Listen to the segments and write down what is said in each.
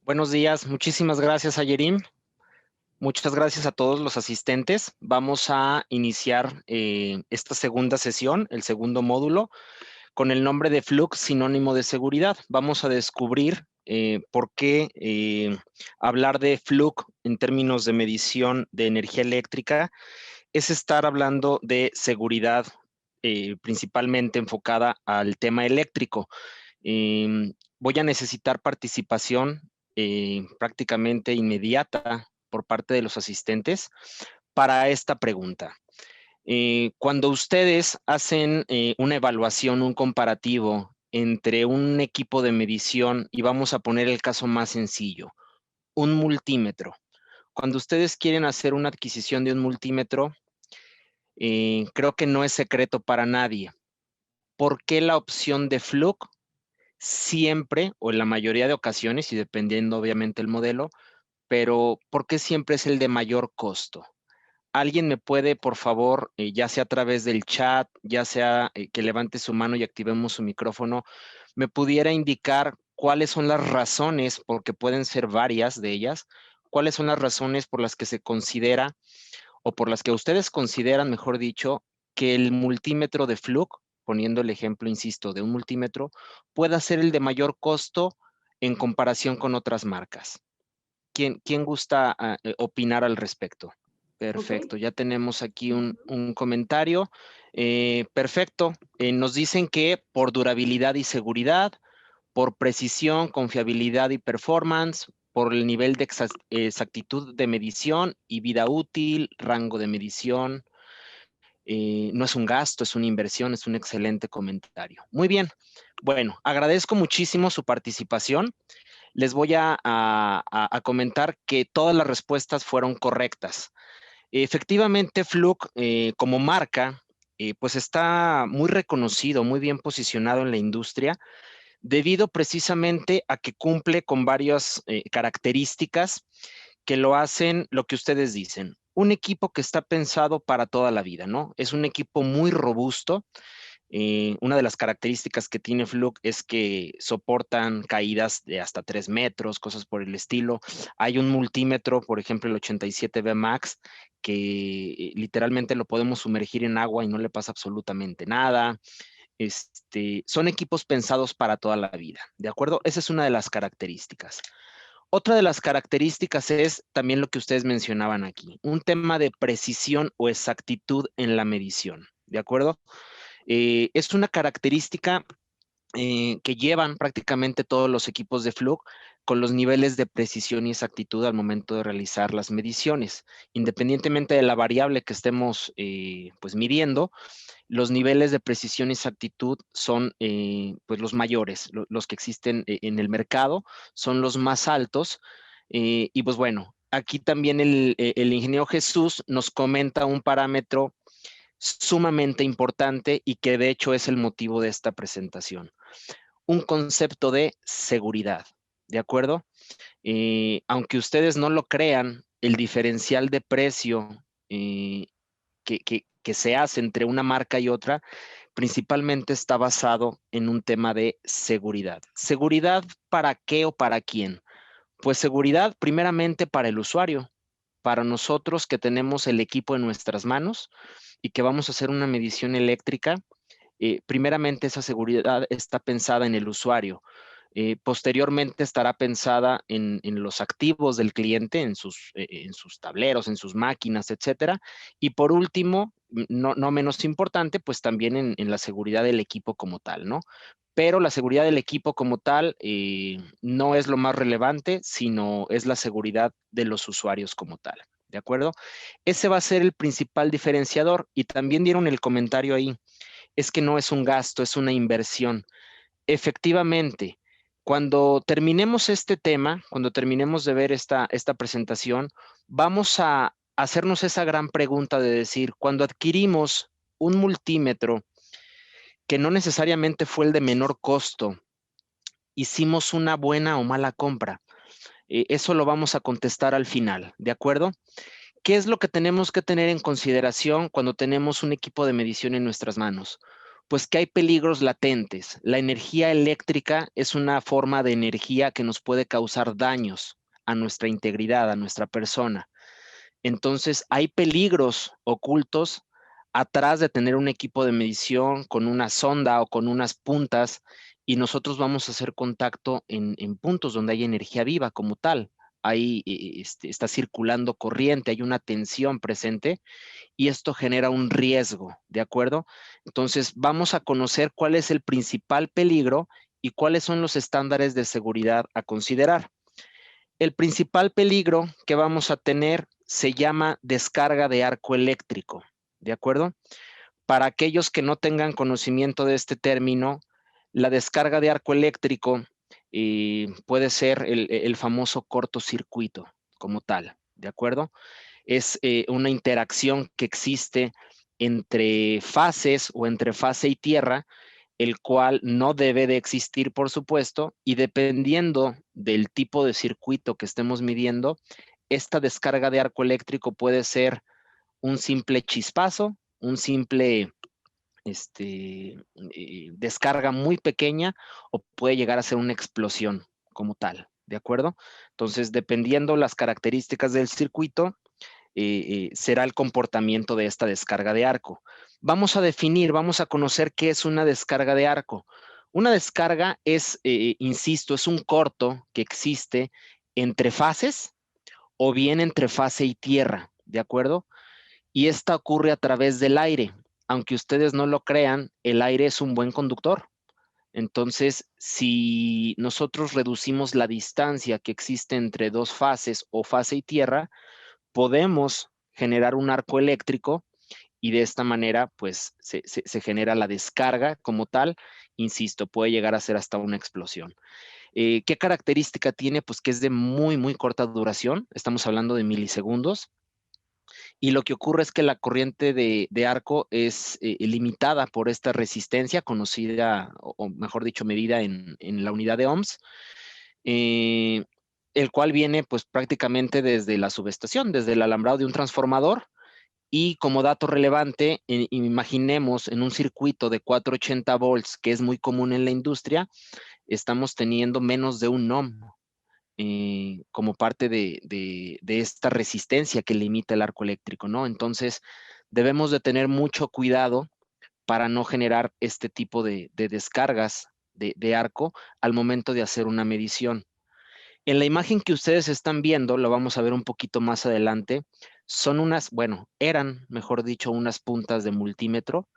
Buenos días, muchísimas gracias, Ayerim. Muchas gracias a todos los asistentes. Vamos a iniciar esta segunda sesión, el segundo módulo, con el nombre de Flux, sinónimo de seguridad. Vamos a descubrir por qué hablar de Flux en términos de medición de energía eléctrica es estar hablando de seguridad principalmente enfocada al tema eléctrico. Voy a necesitar participación prácticamente inmediata por parte de los asistentes para esta pregunta. Cuando ustedes hacen una evaluación, un comparativo entre un equipo de medición, y vamos a poner el caso más sencillo, un multímetro. Cuando ustedes quieren hacer una adquisición de un multímetro, creo que no es secreto para nadie. ¿Por qué la opción de Fluke siempre, o en la mayoría de ocasiones, y dependiendo obviamente el modelo, pero ¿por qué siempre es el de mayor costo? ¿Alguien me puede, por favor, ya sea a través del chat, ya sea que levante su mano y activemos su micrófono, me pudiera indicar cuáles son las razones, porque pueden ser varias de ellas, cuáles son las razones por las que se considera, o por las que ustedes consideran, mejor dicho, que el multímetro de Fluke, poniendo el ejemplo, insisto, de un multímetro, pueda ser el de mayor costo en comparación con otras marcas? ¿Quién gusta opinar al respecto? Ok. Perfecto, ya tenemos aquí un, Ujú. un comentario. Perfecto, nos dicen que por durabilidad y seguridad, por precisión, confiabilidad y performance, por el nivel de exactitud de medición y vida útil, rango de medición. No es un gasto, es una inversión, es un excelente comentario. Muy bien, bueno, agradezco muchísimo su participación. Les voy a comentar que todas las respuestas fueron correctas. Efectivamente, Fluke como marca, pues está muy reconocido, muy bien posicionado en la industria, debido precisamente a que cumple con varias características que lo hacen lo que ustedes dicen. Un equipo que está pensado para toda la vida, ¿no? Es un equipo muy robusto. Una de las características que tiene Fluke es que soportan caídas de hasta 3 metros, cosas por el estilo. Hay un multímetro, por ejemplo, el 87B Max, que literalmente lo podemos sumergir en agua y no le pasa absolutamente nada. Son equipos pensados para toda la vida, ¿de acuerdo? Esa es una de las características. Otra de las características es también lo que ustedes mencionaban aquí, un tema de precisión o exactitud en la medición, ¿de acuerdo? Es una característica que llevan prácticamente todos los equipos de Fluke con los niveles de precisión y exactitud al momento de realizar las mediciones. Independientemente de la variable que estemos pues midiendo, los niveles de precisión y exactitud son pues los mayores, los que existen en el mercado, son los más altos. Y pues bueno, aquí también el ingeniero Jesús nos comenta un parámetro sumamente importante y que de hecho es el motivo de esta presentación. Un concepto de seguridad, ¿de acuerdo? Aunque ustedes no lo crean, el diferencial de precio que se hace entre una marca y otra principalmente está basado en un tema de seguridad. ¿Seguridad para qué o para quién? Pues seguridad primeramente para el usuario, para nosotros que tenemos el equipo en nuestras manos y que vamos a hacer una medición eléctrica. Primeramente esa seguridad está pensada en el usuario. Posteriormente estará pensada en los activos del cliente, en sus tableros, en sus máquinas, etcétera. Y por último, no menos importante, pues también en la seguridad del equipo como tal, ¿no? Pero la seguridad del equipo como tal no es lo más relevante, sino es la seguridad de los usuarios como tal. ¿De acuerdo? Ese va a ser el principal diferenciador. Y también dieron el comentario ahí, es que no es un gasto, es una inversión. Efectivamente, cuando terminemos este tema, cuando terminemos de ver esta presentación, vamos a hacernos esa gran pregunta de decir, cuando adquirimos un multímetro que no necesariamente fue el de menor costo, ¿hicimos una buena o mala compra? Eso lo vamos a contestar al final, ¿de acuerdo? ¿Qué es lo que tenemos que tener en consideración cuando tenemos un equipo de medición en nuestras manos? Pues que hay peligros latentes. La energía eléctrica es una forma de energía que nos puede causar daños a nuestra integridad, a nuestra persona. Entonces, hay peligros ocultos atrás de tener un equipo de medición con una sonda o con unas puntas, y nosotros vamos a hacer contacto en puntos donde hay energía viva como tal. Ahí está circulando corriente, hay una tensión presente y esto genera un riesgo, ¿de acuerdo? Entonces, vamos a conocer cuál es el principal peligro y cuáles son los estándares de seguridad a considerar. El principal peligro que vamos a tener se llama descarga de arco eléctrico, ¿de acuerdo? Para aquellos que no tengan conocimiento de este término, la descarga de arco eléctrico puede ser el famoso cortocircuito como tal, ¿de acuerdo? Es una interacción que existe entre fases o entre fase y tierra, el cual no debe de existir, por supuesto, y dependiendo del tipo de circuito que estemos midiendo, esta descarga de arco eléctrico puede ser un simple chispazo, un simple descarga muy pequeña, o puede llegar a ser una explosión como tal, ¿de acuerdo? Entonces, dependiendo las características del circuito, será el comportamiento de esta descarga de arco. Vamos a definir, vamos a conocer qué es una descarga de arco. Una descarga es, insisto, es un corto que existe entre fases o bien entre fase y tierra, ¿de acuerdo? Y esta ocurre a través del aire. Aunque ustedes no lo crean, el aire es un buen conductor. Entonces, si nosotros reducimos la distancia que existe entre dos fases o fase y tierra, podemos generar un arco eléctrico y de esta manera, pues, se genera la descarga como tal. Insisto, puede llegar a ser hasta una explosión. ¿Qué característica tiene? Pues que es de muy, muy corta duración. Estamos hablando de milisegundos. Y lo que ocurre es que la corriente de arco es limitada por esta resistencia conocida, o mejor dicho, medida en la unidad de ohms, eh, el cual viene pues prácticamente desde la subestación, desde el alambrado de un transformador. Y como dato relevante, imaginemos en un circuito de 480 volts, que es muy común en la industria, estamos teniendo menos de un ohm como parte de esta resistencia que limita el arco eléctrico, ¿no? Entonces, debemos de tener mucho cuidado para no generar este tipo de descargas de arco al momento de hacer una medición. En la imagen que ustedes están viendo, lo vamos a ver un poquito más adelante, son unas, bueno, eran, mejor dicho, unas puntas de multímetro,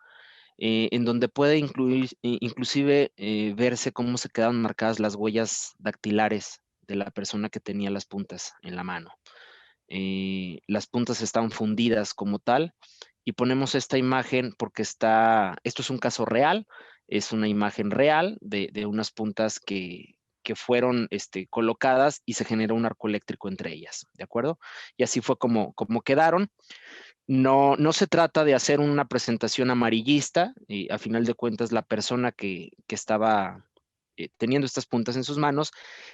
en donde puede incluir, inclusive verse cómo se quedan marcadas las huellas dactilares de la persona que tenía las puntas en la mano. Las puntas están fundidas como tal, y ponemos esta imagen porque esto es un caso real, es una imagen real de unas puntas que fueron colocadas y se generó un arco eléctrico entre ellas, ¿de acuerdo? Y así fue como quedaron. No, no se trata de hacer una presentación amarillista, y a final de cuentas la persona que estaba teniendo estas puntas en sus manos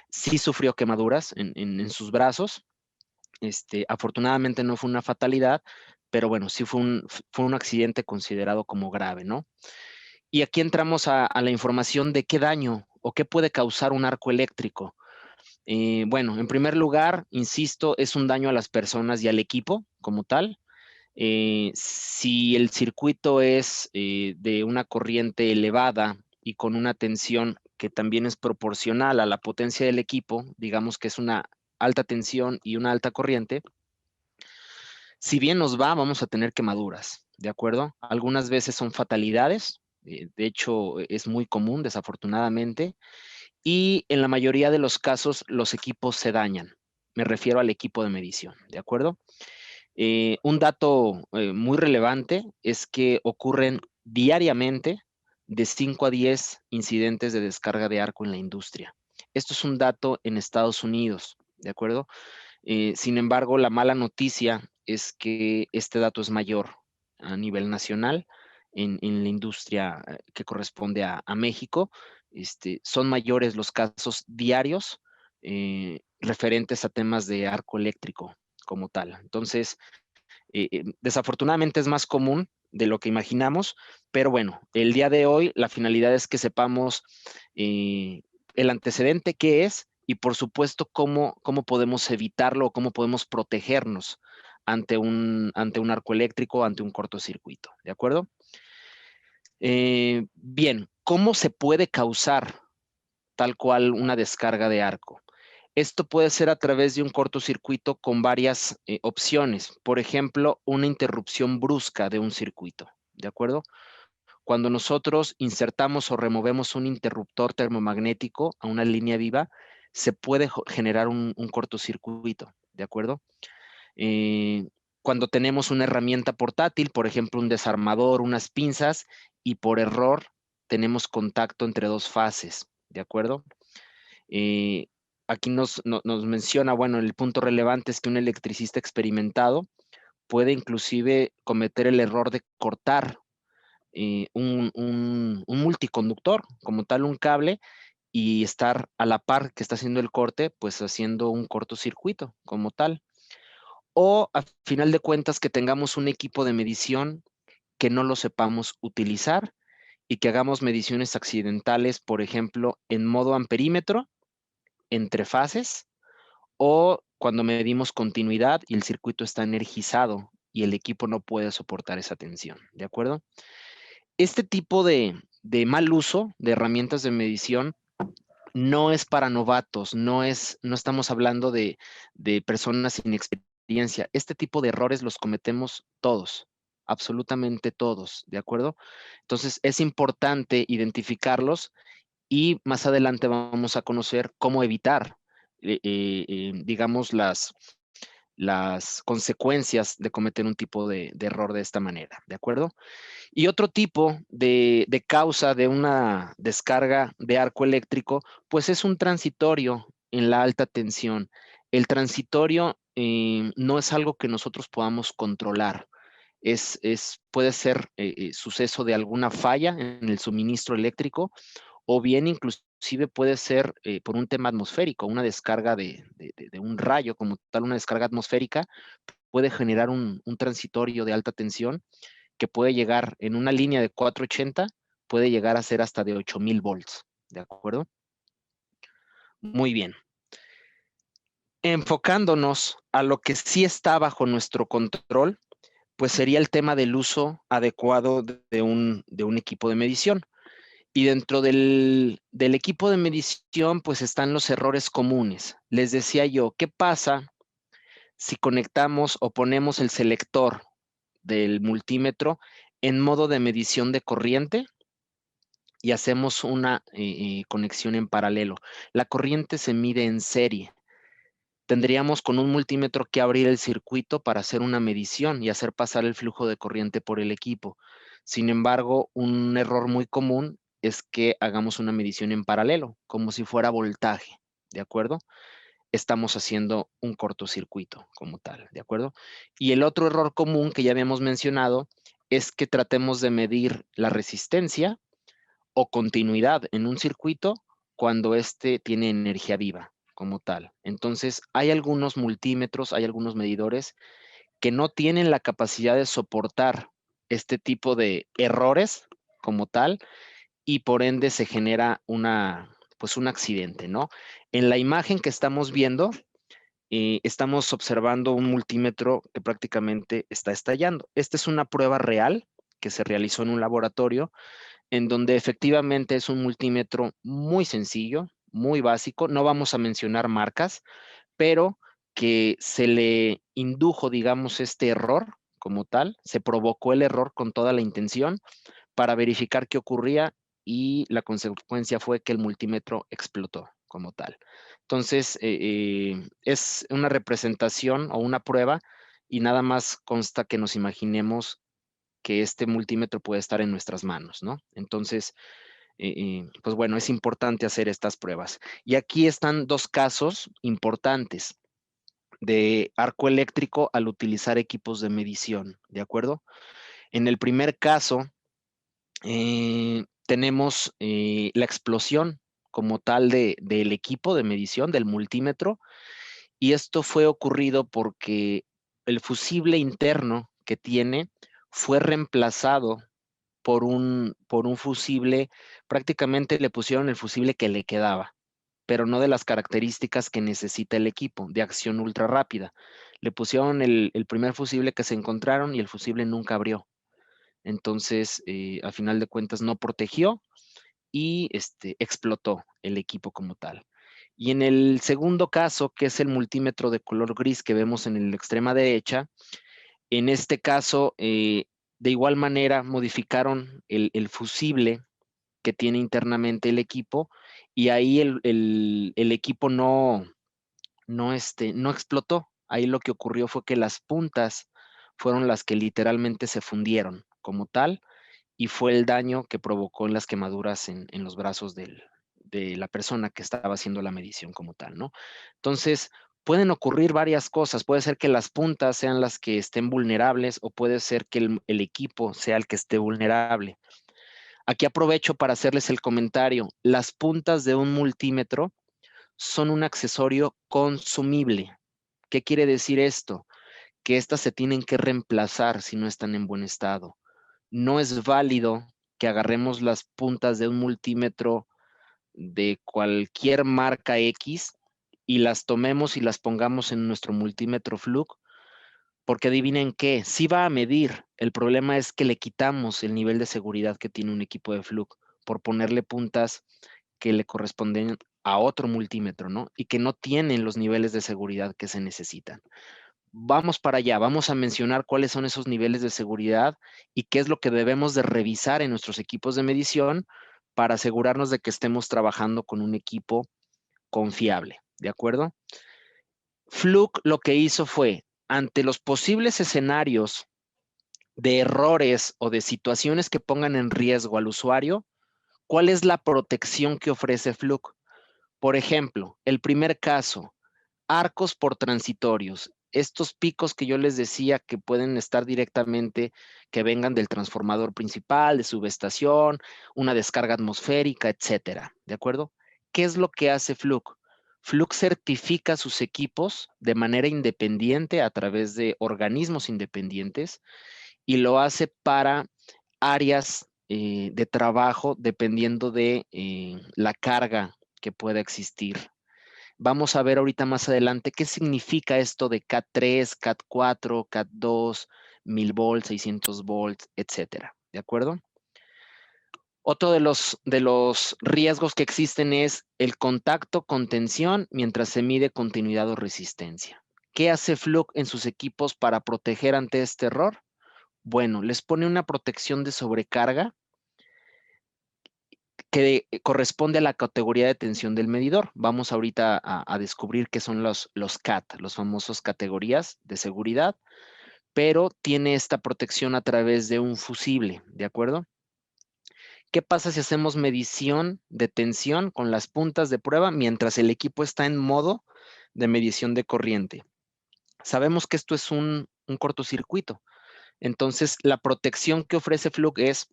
sí sufrió quemaduras en sus brazos. Afortunadamente no fue una fatalidad, pero bueno, sí fue un accidente considerado como grave, ¿no? Y aquí entramos a la información de qué daño o qué puede causar un arco eléctrico. Bueno, en primer lugar, insisto, es un daño a las personas y al equipo como tal. Si el circuito es de una corriente elevada y con una tensión que también es proporcional a la potencia del equipo, digamos que es una alta tensión y una alta corriente, si bien nos va, vamos a tener quemaduras, ¿de acuerdo? Algunas veces son fatalidades, de hecho es muy común, desafortunadamente, y en la mayoría de los casos los equipos se dañan. Me refiero al equipo de medición, ¿de acuerdo? Un dato muy relevante es que ocurren diariamente de 5 a 10 incidentes de descarga de arco en la industria. Esto es un dato en Estados Unidos, ¿de acuerdo? Sin embargo, la mala noticia es que este dato es mayor a nivel nacional en la industria que corresponde a México. Son mayores los casos diarios referentes a temas de arco eléctrico como tal. Entonces, desafortunadamente es más común de lo que imaginamos, pero bueno, el día de hoy la finalidad es que sepamos el antecedente qué es y por supuesto cómo podemos evitarlo o cómo podemos protegernos ante un arco eléctrico, ante un cortocircuito, ¿de acuerdo? Bien, ¿cómo se puede causar tal cual una descarga de arco? Esto puede ser a través de un cortocircuito con varias opciones. Por ejemplo, una interrupción brusca de un circuito, ¿de acuerdo? Cuando nosotros insertamos o removemos un interruptor termomagnético a una línea viva, se puede generar un cortocircuito, ¿de acuerdo? Eh, Cuando tenemos una herramienta portátil, por ejemplo, un desarmador, unas pinzas, y por error tenemos contacto entre dos fases, ¿de acuerdo? Eh, Aquí nos menciona, bueno, el punto relevante es que un electricista experimentado puede inclusive cometer el error de cortar un multiconductor, como tal un cable, y estar a la par que está haciendo el corte, pues haciendo un cortocircuito como tal. O a final de cuentas que tengamos un equipo de medición que no lo sepamos utilizar y que hagamos mediciones accidentales, por ejemplo, en modo amperímetro, entre fases, o cuando medimos continuidad y el circuito está energizado y el equipo no puede soportar esa tensión, ¿de acuerdo? Este tipo de mal uso de herramientas de medición no es para novatos, no estamos hablando de personas sin experiencia. Este tipo de errores los cometemos todos, absolutamente todos, ¿de acuerdo? Entonces, es importante identificarlos y más adelante vamos a conocer cómo evitar, digamos, las consecuencias de cometer un tipo de error de esta manera, ¿de acuerdo? Y otro tipo de causa de una descarga de arco eléctrico, pues es un transitorio en la alta tensión. El transitorio no es algo que nosotros podamos controlar. Puede ser suceso de alguna falla en el suministro eléctrico o bien inclusive puede ser por un tema atmosférico, una descarga de un rayo como tal, una descarga atmosférica puede generar un transitorio de alta tensión que puede llegar en una línea de 480, puede llegar a ser hasta de 8000 volts, ¿de acuerdo? Muy bien. Enfocándonos a lo que sí está bajo nuestro control, pues sería el tema del uso adecuado de un equipo de medición. Y dentro del equipo de medición, pues están los errores comunes. Les decía yo, ¿qué pasa si conectamos o ponemos el selector del multímetro en modo de medición de corriente y hacemos una conexión en paralelo? La corriente se mide en serie. Tendríamos con un multímetro que abrir el circuito para hacer una medición y hacer pasar el flujo de corriente por el equipo. Sin embargo, un error muy común es que hagamos una medición en paralelo, como si fuera voltaje, ¿de acuerdo? Estamos haciendo un cortocircuito como tal, ¿de acuerdo? Y el otro error común que ya habíamos mencionado es que tratemos de medir la resistencia o continuidad en un circuito cuando éste tiene energía viva como tal. Entonces, hay algunos multímetros, hay algunos medidores que no tienen la capacidad de soportar este tipo de errores como tal y por ende se genera pues un accidente, ¿no? En la imagen que estamos viendo, estamos observando un multímetro que prácticamente está estallando. Esta es una prueba real que se realizó en un laboratorio en donde efectivamente es un multímetro muy sencillo, muy básico. No vamos a mencionar marcas, pero que se le indujo, digamos, este error como tal, se provocó el error con toda la intención para verificar qué ocurría y la consecuencia fue que el multímetro explotó como tal. Entonces, es una representación o una prueba y nada más consta que nos imaginemos que este multímetro puede estar en nuestras manos, ¿no? Entonces, pues bueno, es importante hacer estas pruebas. Y aquí están dos casos importantes de arco eléctrico al utilizar equipos de medición, ¿de acuerdo? En el primer caso, tenemos la explosión como tal del equipo de medición, del multímetro, y esto fue ocurrido porque el fusible interno que tiene fue reemplazado por un fusible. Prácticamente le pusieron el fusible que le quedaba, pero no de las características que necesita el equipo, de acción ultra rápida. Le pusieron el primer fusible que se encontraron y el fusible nunca abrió. Entonces, a final de cuentas, no protegió y explotó el equipo como tal. Y en el segundo caso, que es el multímetro de color gris que vemos en la extrema derecha, en este caso, de igual manera, modificaron el fusible que tiene internamente el equipo y ahí el equipo no explotó. Ahí lo que ocurrió fue que las puntas fueron las que literalmente se fundieron como tal y fue el daño que provocó en las quemaduras en los brazos de la persona que estaba haciendo la medición como tal, ¿no? Entonces, pueden ocurrir varias cosas. Puede ser que las puntas sean las que estén vulnerables o puede ser que el equipo sea el que esté vulnerable. Aquí aprovecho para hacerles el comentario. Las puntas de un multímetro son un accesorio consumible. ¿Qué quiere decir esto? Que estas se tienen que reemplazar si no están en buen estado. No es válido que agarremos las puntas de un multímetro de cualquier marca X y las tomemos y las pongamos en nuestro multímetro Fluke, porque adivinen qué, sí va a medir. El problema es que le quitamos el nivel de seguridad que tiene un equipo de Fluke por ponerle puntas que le corresponden a otro multímetro, ¿no? Y que no tienen los niveles de seguridad que se necesitan. Vamos para allá, vamos a mencionar cuáles son esos niveles de seguridad y qué es lo que debemos de revisar en nuestros equipos de medición para asegurarnos de que estemos trabajando con un equipo confiable, ¿de acuerdo? Fluke lo que hizo fue, ante los posibles escenarios de errores o de situaciones que pongan en riesgo al usuario, ¿cuál es la protección que ofrece Fluke? Por ejemplo, el primer caso, arcos por transitorios. Estos picos que yo les decía que pueden estar directamente, que vengan del transformador principal, de subestación, una descarga atmosférica, etcétera. ¿De acuerdo? ¿Qué es lo que hace Fluke? Fluke certifica sus equipos de manera independiente a través de organismos independientes y lo hace para áreas de trabajo dependiendo de la carga que pueda existir. Vamos a ver ahorita más adelante qué significa esto de CAT3, CAT4, CAT2, 1000 volts, 600 volts, etcétera. ¿De acuerdo? Otro de los riesgos que existen es el contacto con tensión mientras se mide continuidad o resistencia. ¿Qué hace Fluke en sus equipos para proteger ante este error? Bueno, les pone una protección de sobrecarga que corresponde a la categoría de tensión del medidor. Vamos ahorita a descubrir qué son los CAT, los famosos categorías de seguridad, pero tiene esta protección a través de un fusible, ¿de acuerdo? ¿Qué pasa si hacemos medición de tensión con las puntas de prueba mientras el equipo está en modo de medición de corriente? Sabemos que esto es un cortocircuito. Entonces, la protección que ofrece Fluke es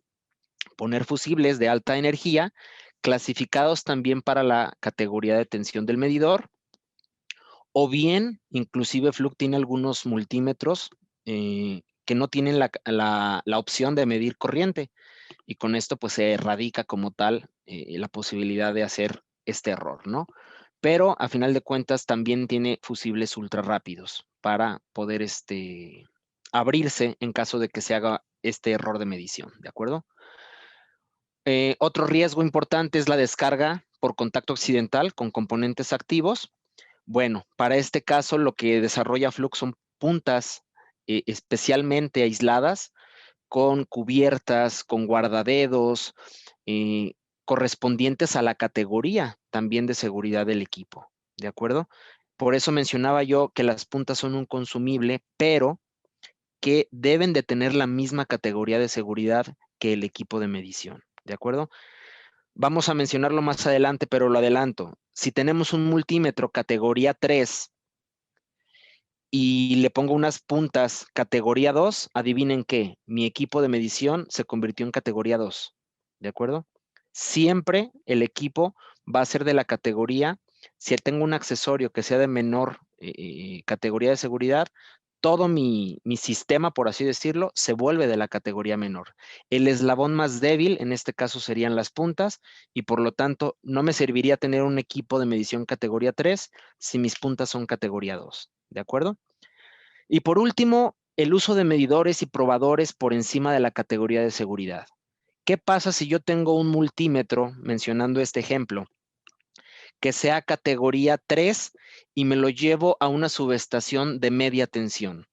poner fusibles de alta energía, clasificados también para la categoría de tensión del medidor, o bien, inclusive Fluke tiene algunos multímetros que no tienen la opción de medir corriente, y con esto pues se erradica como tal la posibilidad de hacer este error, ¿no? Pero a final de cuentas también tiene fusibles ultra rápidos para poder abrirse en caso de que se haga este error de medición, ¿de acuerdo? Otro riesgo importante es la descarga por contacto accidental con componentes activos. Bueno, para este caso lo que desarrolla Flux son puntas especialmente aisladas con cubiertas, con guardadedos, eh, correspondientes a la categoría también de seguridad del equipo, ¿de acuerdo? Por eso mencionaba yo que las puntas son un consumible, pero que deben de tener la misma categoría de seguridad que el equipo de medición, ¿de acuerdo? Vamos a mencionarlo más adelante, pero lo adelanto. Si tenemos un multímetro categoría 3 y le pongo unas puntas categoría 2, adivinen qué, mi equipo de medición se convirtió en categoría 2, ¿de acuerdo? Siempre el equipo va a ser de la categoría, si tengo un accesorio que sea de menor categoría de seguridad, todo mi sistema, por así decirlo, se vuelve de la categoría menor. El eslabón más débil, en este caso, serían las puntas, y por lo tanto, no me serviría tener un equipo de medición categoría 3 si mis puntas son categoría 2, ¿de acuerdo? Y por último, el uso de medidores y probadores por encima de la categoría de seguridad. ¿Qué pasa si yo tengo un multímetro, mencionando este ejemplo, que sea categoría 3 y me lo llevo a una subestación de media tensión?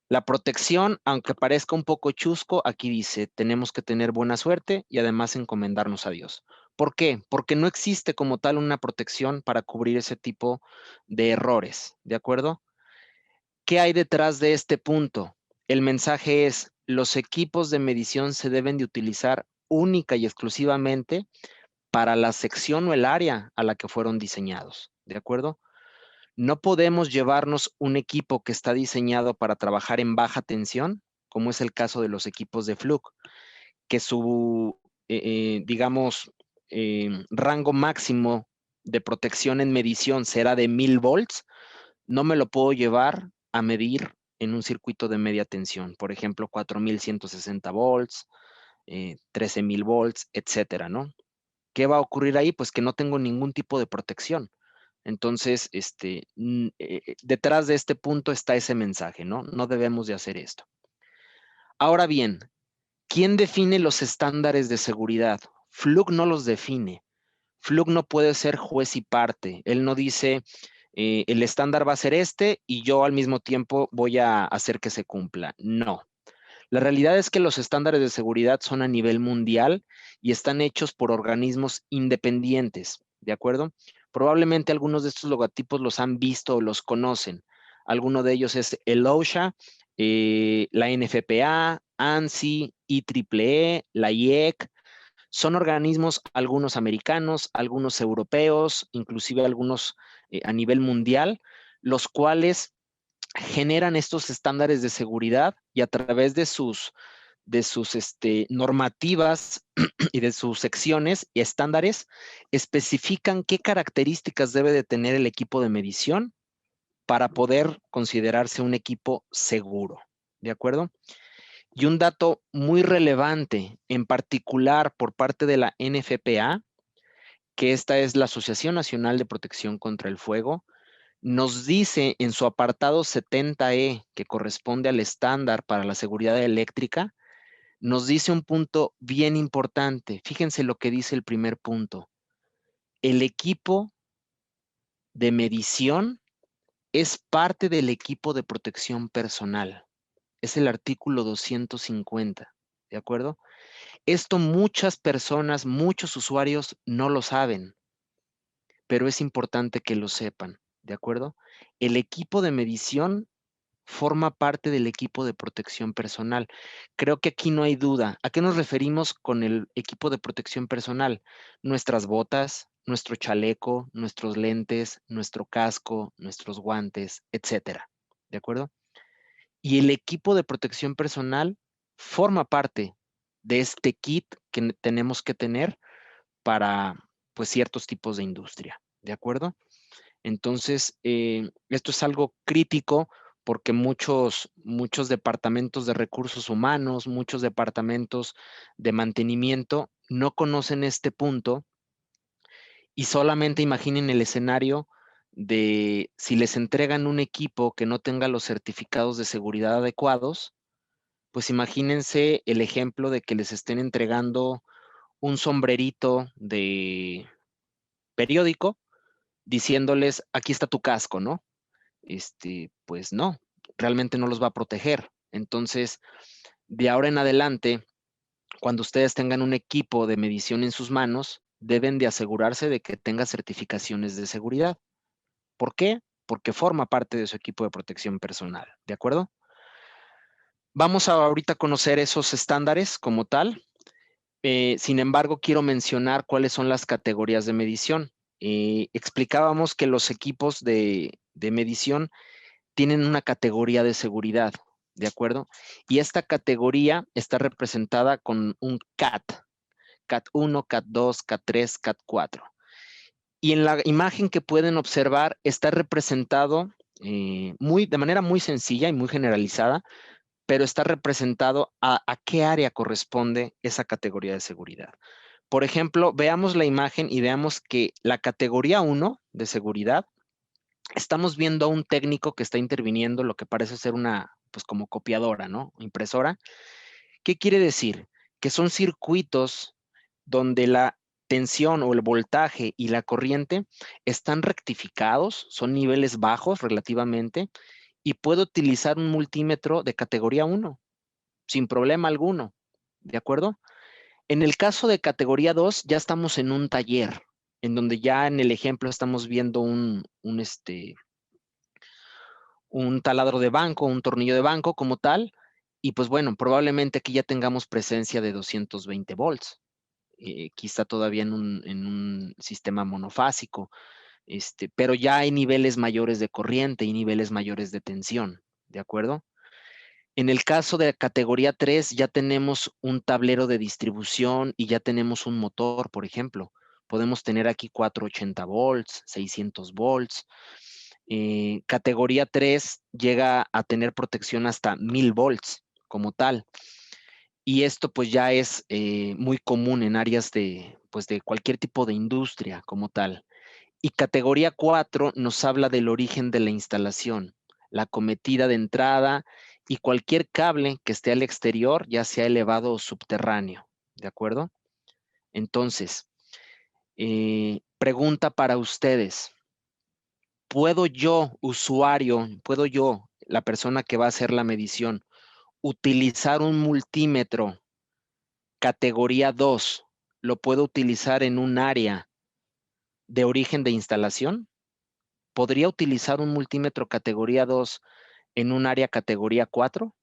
La protección, aunque parezca un poco chusco, aquí dice, tenemos que tener buena suerte y además encomendarnos a Dios. ¿Por qué? Porque no existe como tal una protección para cubrir ese tipo de errores, ¿de acuerdo? ¿Qué hay detrás de este punto? El mensaje es, los equipos de medición se deben de utilizar única y exclusivamente para la sección o el área a la que fueron diseñados, ¿de acuerdo? No podemos llevarnos un equipo que está diseñado para trabajar en baja tensión, como es el caso de los equipos de Fluke, que su, digamos, rango máximo de protección en medición será de 1000 volts. No me lo puedo llevar a medir en un circuito de media tensión, por ejemplo, 4160 volts, 13000 volts, etcétera, ¿no? ¿Qué va a ocurrir ahí? Pues que no tengo ningún tipo de protección. Entonces, detrás de este punto está ese mensaje, ¿no? No debemos de hacer esto. Ahora bien, ¿quién define los estándares de seguridad? Fluke no los define. Fluke no puede ser juez y parte. Él no dice, el estándar va a ser este y yo al mismo tiempo voy a hacer que se cumpla. No. La realidad es que los estándares de seguridad son a nivel mundial y están hechos por organismos independientes, ¿de acuerdo? Probablemente algunos de estos logotipos los han visto o los conocen. Alguno de ellos es el OSHA, la NFPA, ANSI, IEEE, la IEC. Son organismos, algunos americanos, algunos europeos, inclusive algunos a nivel mundial, los cuales generan estos estándares de seguridad y a través de sus normativas y de sus secciones y estándares especifican qué características debe de tener el equipo de medición para poder considerarse un equipo seguro. ¿De acuerdo? Y un dato muy relevante, en particular por parte de la NFPA, que esta es la Asociación Nacional de Protección contra el Fuego, nos dice en su apartado 70E, que corresponde al estándar para la seguridad eléctrica, nos dice un punto bien importante. Fíjense lo que dice el primer punto. El equipo de medición es parte del equipo de protección personal. Es el artículo 250, ¿de acuerdo? Esto muchas personas, muchos usuarios no lo saben, pero es importante que lo sepan, ¿de acuerdo? El equipo de medición forma parte del equipo de protección personal. Creo que aquí no hay duda. ¿A qué nos referimos con el equipo de protección personal? Nuestras botas, nuestro chaleco, nuestros lentes, nuestro casco, nuestros guantes, etcétera. ¿De acuerdo? Y el equipo de protección personal forma parte de este kit que tenemos que tener para, pues, ciertos tipos de industria. ¿De acuerdo? Entonces, esto es algo crítico porque muchos departamentos de recursos humanos, muchos departamentos de mantenimiento no conocen este punto y solamente imaginen el escenario de si les entregan un equipo que no tenga los certificados de seguridad adecuados, pues imagínense el ejemplo de que les estén entregando un sombrerito de periódico diciéndoles, aquí está tu casco, ¿no? Pues no, realmente no los va a proteger. Entonces, de ahora en adelante, cuando ustedes tengan un equipo de medición en sus manos, deben de asegurarse de que tenga certificaciones de seguridad. ¿Por qué? Porque forma parte de su equipo de protección personal, ¿de acuerdo? Vamos a ahorita conocer esos estándares como tal. Sin embargo, quiero mencionar cuáles son las categorías de medición. Explicábamos que los equipos de medición tienen una categoría de seguridad, ¿de acuerdo? Y esta categoría está representada con un CAT, CAT 1, CAT 2, CAT 3, CAT 4. Y en la imagen que pueden observar está representado de manera muy sencilla y muy generalizada, pero está representado a qué área corresponde esa categoría de seguridad. Por ejemplo, veamos la imagen y veamos que la categoría 1 de seguridad, estamos viendo a un técnico que está interviniendo lo que parece ser una, pues como copiadora, ¿no? Impresora. ¿Qué quiere decir? Que son circuitos donde la tensión o el voltaje y la corriente están rectificados, son niveles bajos relativamente, y puedo utilizar un multímetro de categoría 1 sin problema alguno, ¿de acuerdo? En el caso de categoría 2, ya estamos en un taller, en donde ya en el ejemplo estamos viendo un taladro de banco, un tornillo de banco como tal, y pues bueno, probablemente aquí ya tengamos presencia de 220 volts, quizá todavía en un sistema monofásico, pero ya hay niveles mayores de corriente y niveles mayores de tensión, ¿de acuerdo? En el caso de categoría 3, ya tenemos un tablero de distribución y ya tenemos un motor, por ejemplo. Podemos tener aquí 480 volts, 600 volts. Categoría 3 llega a tener protección hasta 1000 volts como tal. Y esto pues ya es muy común en áreas pues, de cualquier tipo de industria como tal. Y categoría 4 nos habla del origen de la instalación, la cometida de entrada y cualquier cable que esté al exterior, ya sea elevado o subterráneo. ¿De acuerdo? Entonces, pregunta para ustedes. ¿Puedo yo, usuario, puedo yo, la persona que va a hacer la medición, utilizar un multímetro categoría 2? ¿Lo puedo utilizar en un área de origen de instalación? ¿Podría utilizar un multímetro categoría 2 en un área categoría 4?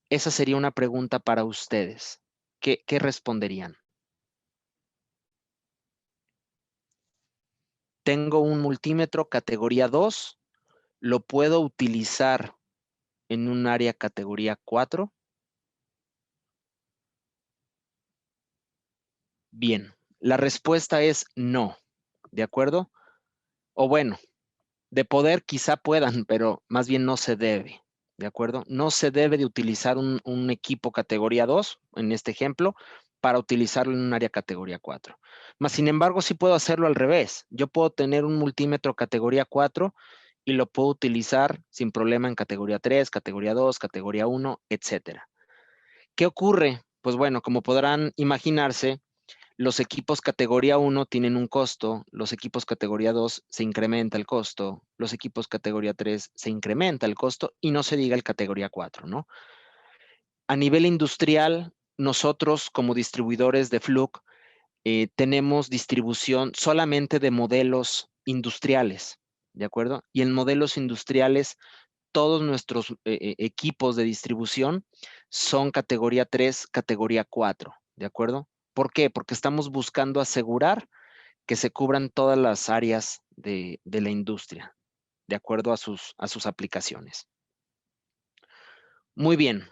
Esa sería una pregunta para ustedes. ¿Qué responderían? Tengo un multímetro categoría 2, ¿lo puedo utilizar en un área categoría 4? Bien, la respuesta es no, ¿de acuerdo? O bueno, de poder quizá puedan, pero más bien no se debe, ¿de acuerdo? No se debe de utilizar un equipo categoría 2, en este ejemplo, para utilizarlo en un área categoría 4. Mas, sin embargo, sí puedo hacerlo al revés. Yo puedo tener un multímetro categoría 4 y lo puedo utilizar sin problema en categoría 3, categoría 2, categoría 1, etcétera. ¿Qué ocurre? Pues bueno, como podrán imaginarse, los equipos categoría 1 tienen un costo, los equipos categoría 2 se incrementa el costo, los equipos categoría 3 se incrementa el costo y no se diga el categoría 4, ¿no? A nivel industrial, nosotros como distribuidores de Fluke tenemos distribución solamente de modelos industriales, ¿de acuerdo? Y en modelos industriales, todos nuestros equipos de distribución son categoría 3, categoría 4, ¿de acuerdo? ¿Por qué? Porque estamos buscando asegurar que se cubran todas las áreas de la industria, de acuerdo a sus aplicaciones. Muy bien.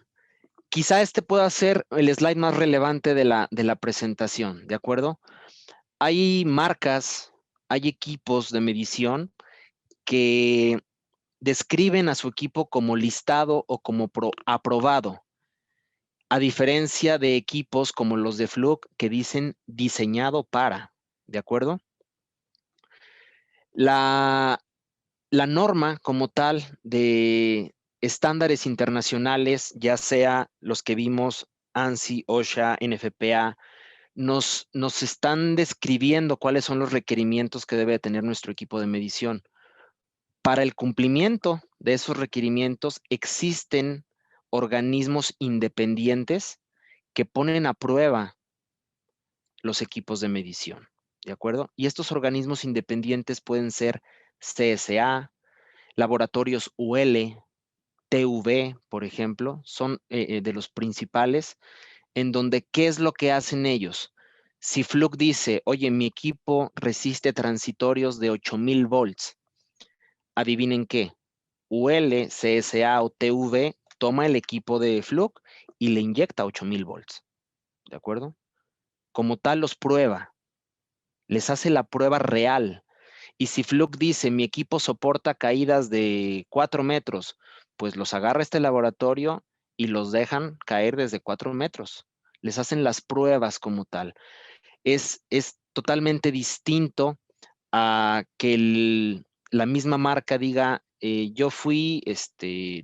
Quizá este pueda ser el slide más relevante de la presentación, ¿de acuerdo? Hay marcas, hay equipos de medición que describen a su equipo como listado o como aprobado, a diferencia de equipos como los de Fluke que dicen diseñado para, ¿de acuerdo? La norma como tal de estándares internacionales, ya sea los que vimos, ANSI, OSHA, NFPA, nos están describiendo cuáles son los requerimientos que debe tener nuestro equipo de medición. Para el cumplimiento de esos requerimientos existen organismos independientes que ponen a prueba los equipos de medición, ¿de acuerdo? Y estos organismos independientes pueden ser CSA, laboratorios UL, TV, por ejemplo, son de los principales, en donde, ¿qué es lo que hacen ellos? Si Fluke dice, oye, mi equipo resiste transitorios de 8000 volts, adivinen qué, UL, CSA o TV toma el equipo de Fluke y le inyecta 8000 volts, ¿de acuerdo? Como tal los prueba, les hace la prueba real Y si Fluke dice, mi equipo soporta caídas de 4 metros, pues los agarra este laboratorio y los dejan caer desde 4 metros. Les hacen las pruebas como tal. Es totalmente distinto a que la misma marca diga, yo fui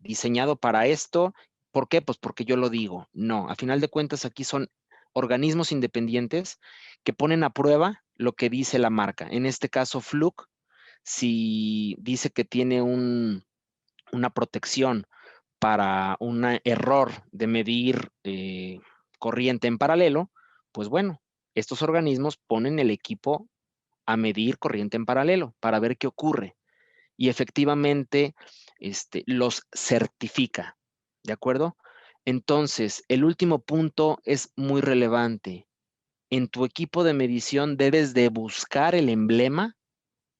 diseñado para esto. ¿Por qué? Pues porque yo lo digo. No, a final de cuentas aquí son organismos independientes que ponen a prueba lo que dice la marca. En este caso, Fluke, si dice que tiene una protección para un error de medir corriente en paralelo, pues bueno, estos organismos ponen el equipo a medir corriente en paralelo para ver qué ocurre y efectivamente los certifica, ¿de acuerdo? Entonces, el último punto es muy relevante. En tu equipo de medición debes de buscar el emblema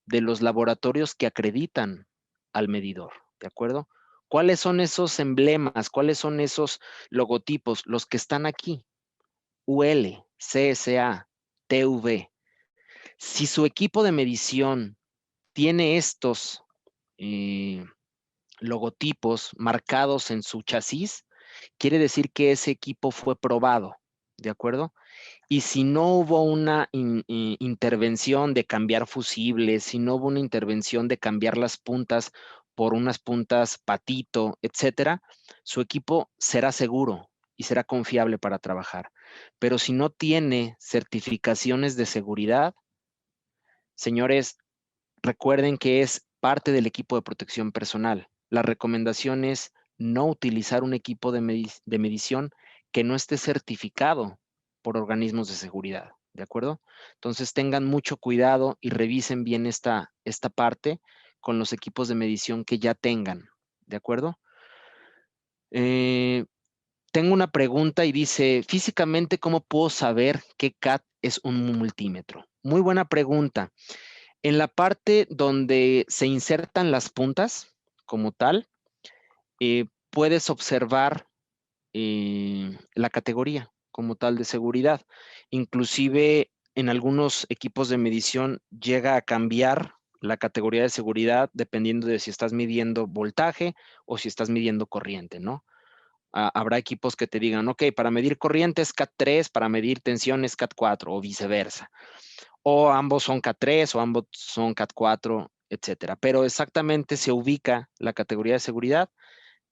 de los laboratorios que acreditan al medidor, ¿de acuerdo? ¿Cuáles son esos emblemas? ¿Cuáles son esos logotipos? Los que están aquí. UL, CSA, TV. Si su equipo de medición tiene estos eh, logotipos marcados en su chasis, quiere decir que ese equipo fue probado, ¿de acuerdo? Y si no hubo una intervención de cambiar fusibles, si no hubo una intervención de cambiar las puntas por unas puntas patito, etcétera, su equipo será seguro y será confiable para trabajar. Pero si no tiene certificaciones de seguridad, señores, recuerden que es parte del equipo de protección personal. La recomendación es no utilizar un equipo de medición que no esté certificado por organismos de seguridad, ¿de acuerdo? Entonces tengan mucho cuidado y revisen bien esta parte con los equipos de medición que ya tengan, ¿de acuerdo? Eh, Tengo una pregunta y dice, físicamente, ¿cómo puedo saber qué CAT es un multímetro? Muy buena pregunta. En la parte donde se insertan las puntas, como tal, puedes observar la categoría como tal de seguridad. Inclusive en algunos equipos de medición llega a cambiar la categoría de seguridad dependiendo de si estás midiendo voltaje o si estás midiendo corriente, ¿no? Habrá equipos que te digan, ok, para medir corriente es CAT 3, para medir tensión es CAT 4 o viceversa. O ambos son CAT 3 o ambos son CAT 4, etcétera. Pero exactamente se ubica la categoría de seguridad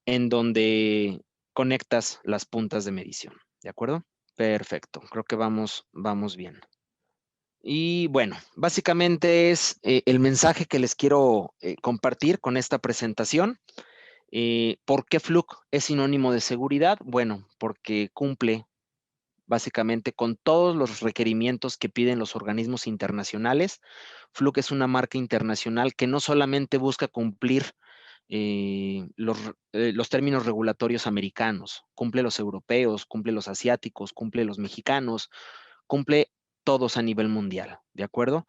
en donde conectas las puntas de medición. ¿De acuerdo? Perfecto. Creo que vamos bien. Y bueno, básicamente es el mensaje que les quiero compartir con esta presentación. ¿Por qué Fluke es sinónimo de seguridad? Bueno, porque cumple básicamente con todos los requerimientos que piden los organismos internacionales. Fluke es una marca internacional que no solamente busca cumplir los términos regulatorios americanos, cumple los europeos, cumple los asiáticos, cumple los mexicanos, cumple todos a nivel mundial, ¿de acuerdo?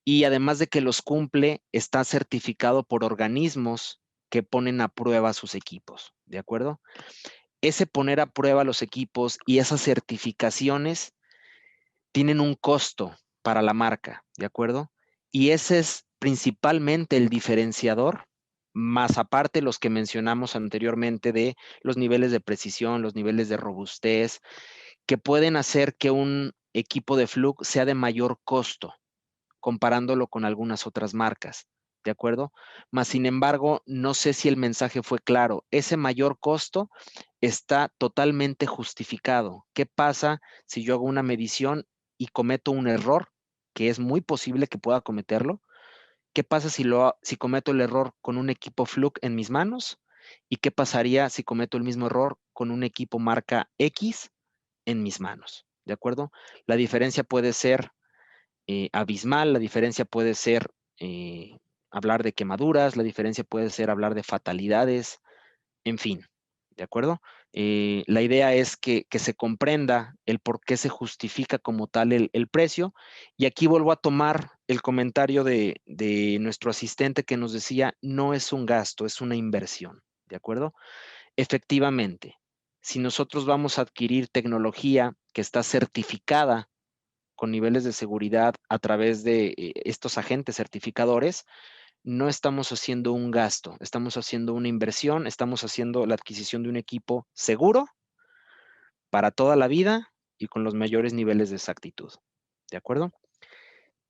Y además de que los cumple, está certificado por organismos que ponen a prueba sus equipos, ¿de acuerdo? Ese poner a prueba los equipos y esas certificaciones tienen un costo para la marca, ¿de acuerdo? Y ese es principalmente el diferenciador, más aparte los que mencionamos anteriormente de los niveles de precisión, los niveles de robustez, que pueden hacer que un equipo de Fluke sea de mayor costo comparándolo con algunas otras marcas, ¿de acuerdo? Mas, sin embargo, no sé si el mensaje fue claro. Ese mayor costo está totalmente justificado. ¿Qué pasa si yo hago una medición y cometo un error, que es muy posible que pueda cometerlo? ¿Qué pasa si cometo el error con un equipo Fluke en mis manos? ¿Y qué pasaría si cometo el mismo error con un equipo marca X en mis manos? ¿De acuerdo? La diferencia puede ser abismal, la diferencia puede ser hablar de quemaduras, la diferencia puede ser hablar de fatalidades, en fin, ¿de acuerdo? La idea es que se comprenda el por qué se justifica como tal el precio. Y aquí vuelvo a tomar el comentario de nuestro asistente que nos decía, no es un gasto, es una inversión, ¿de acuerdo? Efectivamente, si nosotros vamos a adquirir tecnología que está certificada con niveles de seguridad a través de estos agentes certificadores, no estamos haciendo un gasto, estamos haciendo una inversión, estamos haciendo la adquisición de un equipo seguro para toda la vida y con los mayores niveles de exactitud. ¿De acuerdo?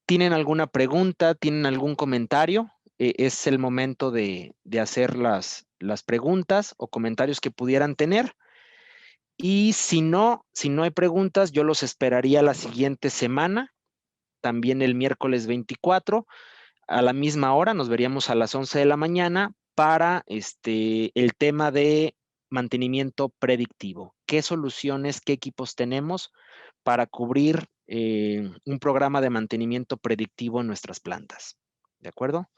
¿Tienen alguna pregunta? ¿Tienen algún comentario? Es el momento de hacer las preguntas o comentarios que pudieran tener. Y si no hay preguntas, yo los esperaría la siguiente semana, también el miércoles 24, a la misma hora, nos veríamos a las 11 de la mañana para el tema de mantenimiento predictivo. ¿Qué soluciones, qué equipos tenemos para cubrir un programa de mantenimiento predictivo en nuestras plantas? ¿De acuerdo?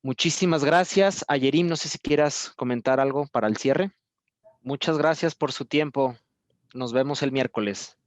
Muchísimas gracias. Ayerim, no sé si quieras comentar algo para el cierre. Muchas gracias por su tiempo. Nos vemos el miércoles.